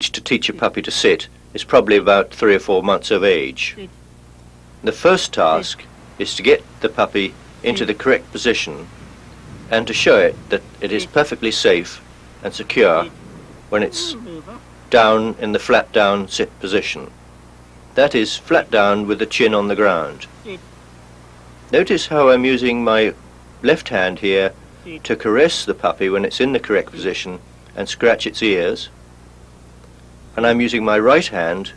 To teach a puppy to sit is probably about 3 or 4 months of age. The first task is to get the puppy into the correct position and to show it that it is perfectly safe and secure when it's down in the flat down sit position. That is, flat down with the chin on the ground. Notice how I'm using my left hand here to caress the puppy when it's in the correct position and scratch its ears. And I'm using my right hand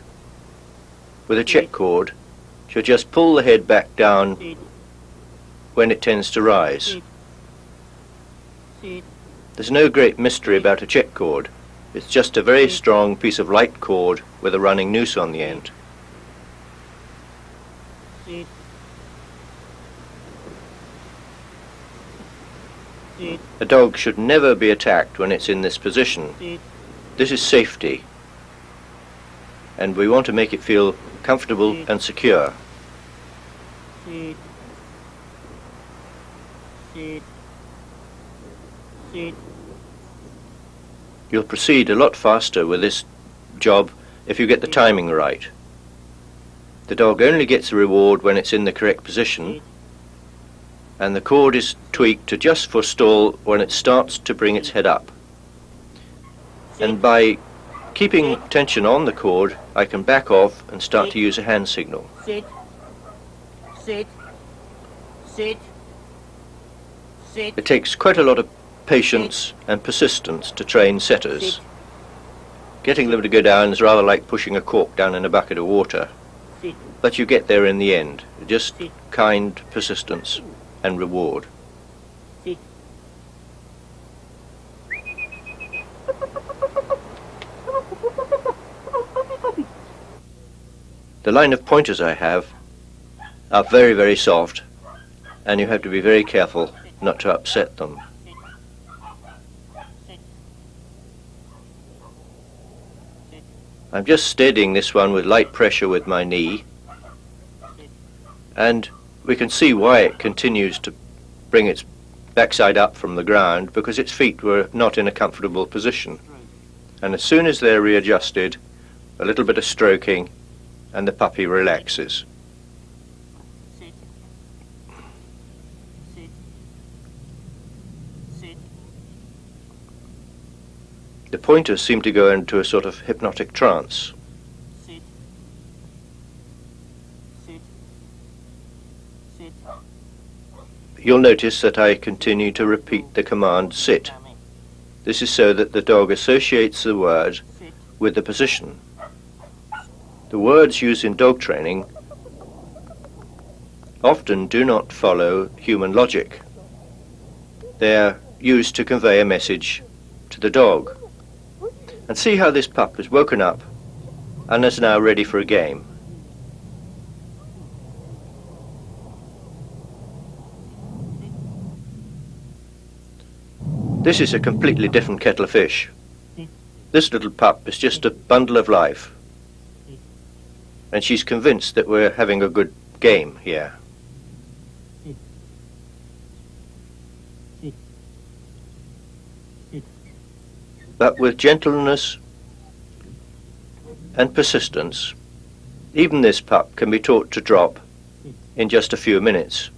with a check cord to just pull the head back down when it tends to rise. There's no great mystery about a check cord. It's just a very strong piece of light cord with a running noose on the end. A dog should never be attacked when it's in this position. This is safety, and we want to make it feel comfortable and secure. You'll proceed a lot faster with this job if you get the timing right. The dog only gets a reward when it's in the correct position, and the cord is tweaked to just forestall when it starts to bring its head up. And by keeping tension on the cord, I can back off and start to use a hand signal. Sit. Sit. Sit. Sit. It takes quite a lot of patience and persistence to train setters. Getting them to go down is rather like pushing a cork down in a bucket of water. But you get there in the end. Just kind persistence and reward. The line of pointers I have are very, very soft, and you have to be very careful not to upset them. I'm just steadying this one with light pressure with my knee, and we can see why it continues to bring its backside up from the ground, because its feet were not in a comfortable position. And as soon as they're readjusted, a little bit of stroking and the puppy relaxes. The pointers seem to go into a sort of hypnotic trance. You'll notice that I continue to repeat the command sit. This is so that the dog associates the word with the position. The words used in dog training often do not follow human logic. They are used to convey a message to the dog. And see how this pup has woken up and is now ready for a game. This is a completely different kettle of fish. This little pup is just a bundle of life, and she's convinced that we're having a good game here. But with gentleness and persistence, even this pup can be taught to drop in just a few minutes.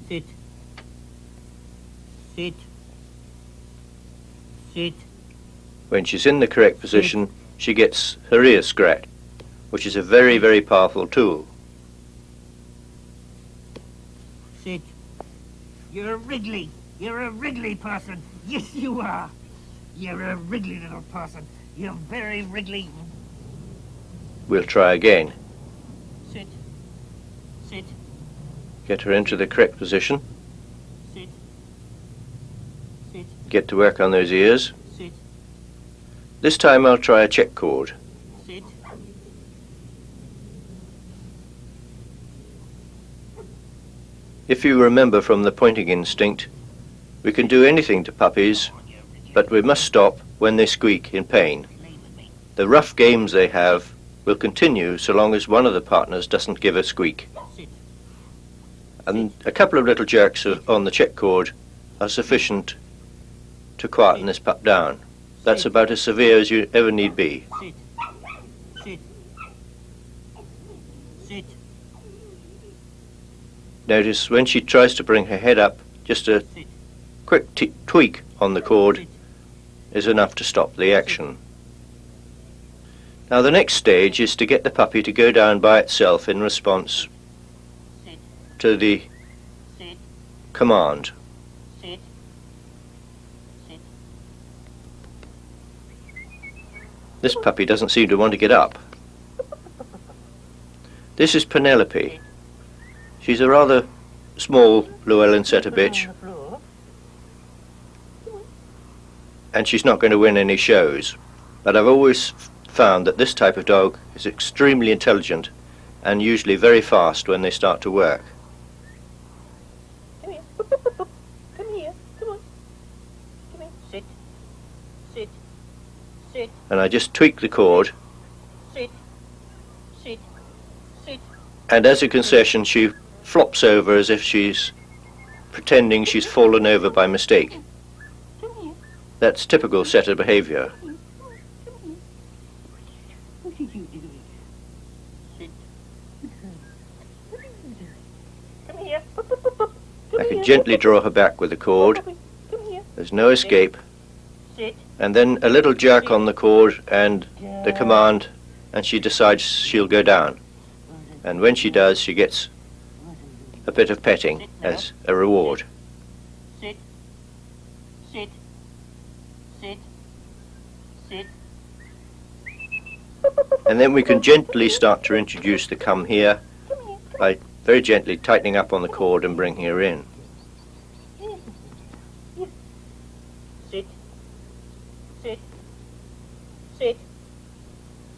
Sit. Sit. Sit. When she's in the correct position, she gets her ear scratched, which is a very, very powerful tool. Sit. You're a wriggly. You're a wriggly person. Yes, you are. You're a wriggly little person. You're very wriggly. We'll try again. Sit. Sit. Get her into the correct position. Sit. Sit. Get to work on those ears. Sit. This time I'll try a check cord. Sit. If you remember from the pointing instinct, we can do anything to puppies, but we must stop when they squeak in pain. The rough games they have will continue so long as one of the partners doesn't give a squeak. And a couple of little jerks on the check cord are sufficient to quieten this pup down. That's about as severe as you ever need be. Sit. Sit. Sit. Notice when she tries to bring her head up, just a Sit. quick tweak on the cord Sit. is enough to stop the action. Now the next stage is to get the puppy to go down by itself in response Sit. to the Sit. command. Sit. Sit. This puppy doesn't seem to want to get up. This is Penelope. She's a rather small Llewellyn setter bitch, and she's not going to win any shows. But I've always found that this type of dog is extremely intelligent and usually very fast when they start to work. Come here. Come here. Come on. Come here. Sit. Sit. Sit. And I just tweak the cord, Sit. Sit. Sit. and as a concession she flops over as if she's pretending she's fallen over by mistake. Come here. That's typical setter behavior. Come here. What are you doing? Sit. What are you doing? Come here. I can gently draw her back with the cord. Come here. There's no escape. Sit. And then a little jerk on the cord and the command, and she decides she'll go down. And when she does, she gets a bit of petting as a reward. Sit. Sit. Sit. Sit. And then we can gently start to introduce the come here Come here. by very gently tightening up on the cord and bringing her in. Sit. Sit. Sit.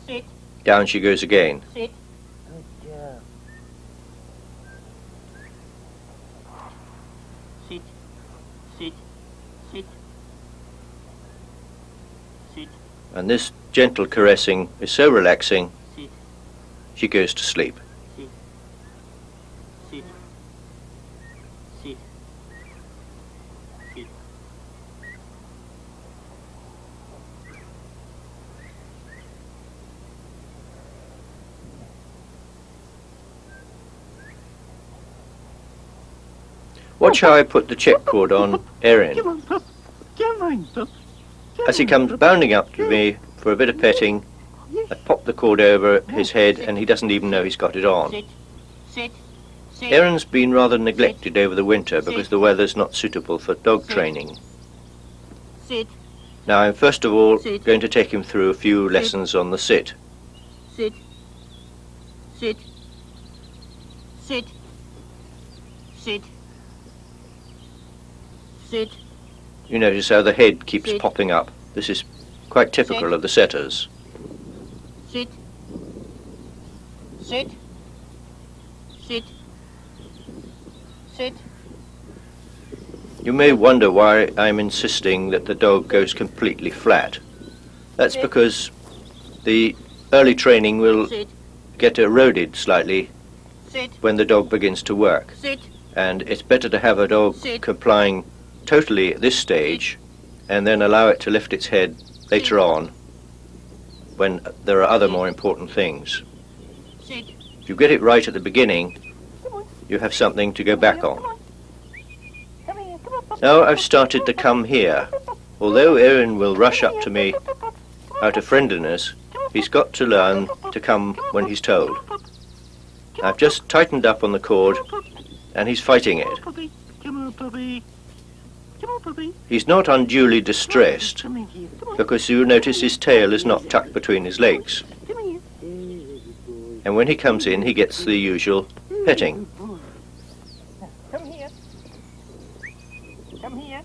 Sit. Down she goes again. Sit. Good job. Sit. Sit. Sit. Sit. And this gentle caressing is so relaxing, Sit. she goes to sleep. Sit. Sit. Sit. Sit. Watch how I put the check cord on Erin. Come on, pup. Come on, pup. As he comes bounding up to me for a bit of petting, I pop the cord over his head and he doesn't even know he's got it on. Sit. Sit. Sit. Erin's been rather neglected over the winter because the weather's not suitable for dog training. Sit. Now I'm first of all Sit. going to take him through a few lessons on the sit. Sit. Sit. Sit. Sit. Sit. You notice how the head keeps Sit. popping up. This is quite typical Sit. of the setters. Sit. Sit. Sit. Sit. You may wonder why I'm insisting that the dog goes completely flat. That's Sit. because the early training will Sit. get eroded slightly Sit. when the dog begins to work. Sit. And it's better to have a dog Sit. complying totally at this stage and then allow it to lift its head later on when there are other more important things. Sit. If you get it right at the beginning, Come on. you have something to go back Come on. on. Come here. Come on, pup. Now I've started to come here. Although Erin will rush up to me out of friendliness, he's got to learn to come when he's told. I've just tightened up on the cord and he's fighting it. Come on, puppy. Come on, puppy. He's not unduly distressed Come in here. Come on. because you notice his tail is not tucked between his legs. Come here. Good boy. And when he comes in, he gets the usual petting. Good boy. Now, come here. Come here.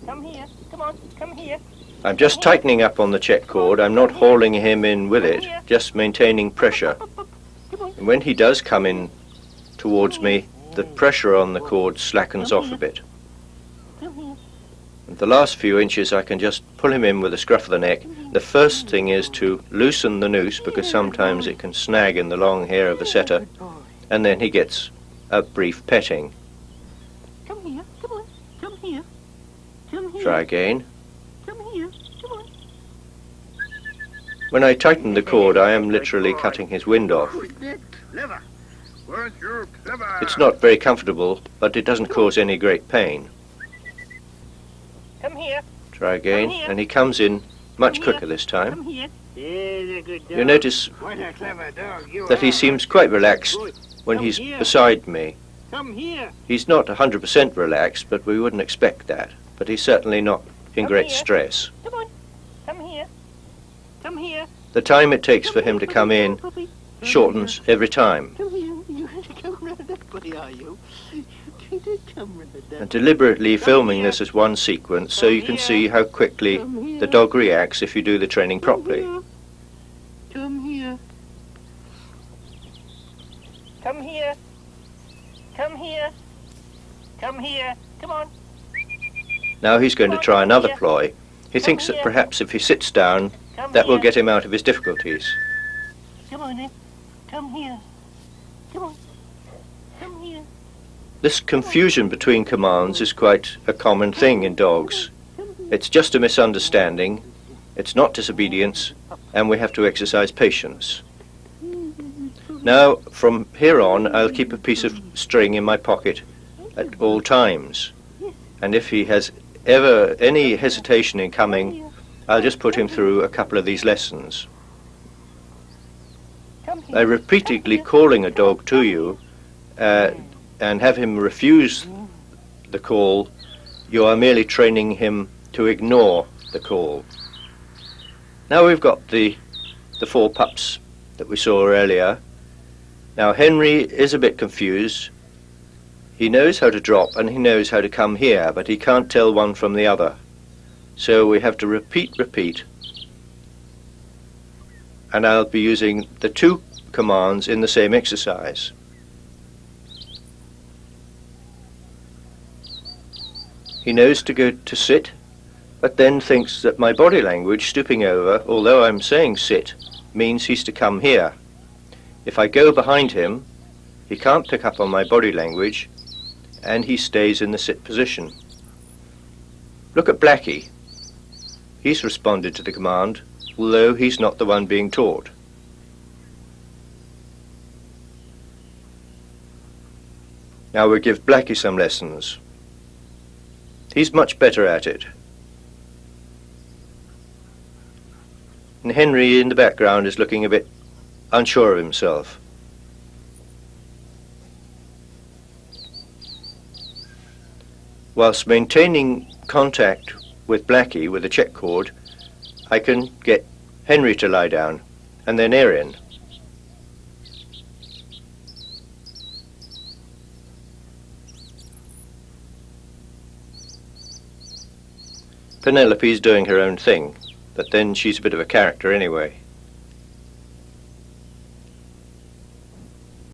Come here. Come on. Come here. I'm just tightening up on the check cord. I'm not hauling him in with it, just maintaining pressure. Come on. And when he does come in towards me, the pressure on the cord slackens off a bit. Come here. And the last few inches I can just pull him in with a scruff of the neck. The first thing is to loosen the noose because sometimes it can snag in the long hair of the setter, Good boy. and then he gets a brief petting. Come here. Come on. Come here. Come here. Try again. Come here. Come on. When I tighten the cord, I am literally cutting his wind off. Wasn't that clever? Weren't you clever? It's not very comfortable, but it doesn't cause any great pain. Come here. Try again, and he comes in much quicker this time. Come here. There's a good dog. You notice What a clever dog you that he are. seems quite relaxed Good. when Come he's here. beside me. Come here. He's not 100% relaxed, but we wouldn't expect that. But he's certainly not in Come great here. stress. Come on. Come here. Come here. The time it takes for him to come in Puppy. shortens every time. Come here. You're going to come round that way, are you? You're going to come round that And deliberately filming this as one sequence so you can see how quickly the dog reacts if you do the training properly. Come here. Come here. Come here. Come here. Come on. Now he's going to try another ploy. He thinks that perhaps if he sits down, Come that will here. get him out of his difficulties. Come on in. Come here. Come on. Come here. This confusion between commands is quite a common thing in dogs. It's just a misunderstanding, it's not disobedience, and we have to exercise patience. Now, from here on, I'll keep a piece of string in my pocket at all times. And if he has ever any hesitation in coming, I'll just put him through a couple of these lessons. By repeatedly calling a dog to you and have him refuse the call, you are merely training him to ignore the call. Now we've got the 4 pups that we saw earlier. Now Henry is a bit confused. He knows how to drop and he knows how to come here, but he can't tell one from the other. So we have to repeat. And I'll be using the 2 commands in the same exercise. He knows to go to sit, but then thinks that my body language, stooping over, although I'm saying sit, means he's to come here. If I go behind him, he can't pick up on my body language, and he stays in the sit position. Look at Blackie. He's responded to the command, although he's not the one being taught. Now we'll give Blackie some lessons. He's much better at it. And Henry in the background is looking a bit unsure of himself. Whilst maintaining contact with Blackie with the check cord, I can get Henry to lie down, and then Erin. Penelope's doing her own thing, but then she's a bit of a character anyway.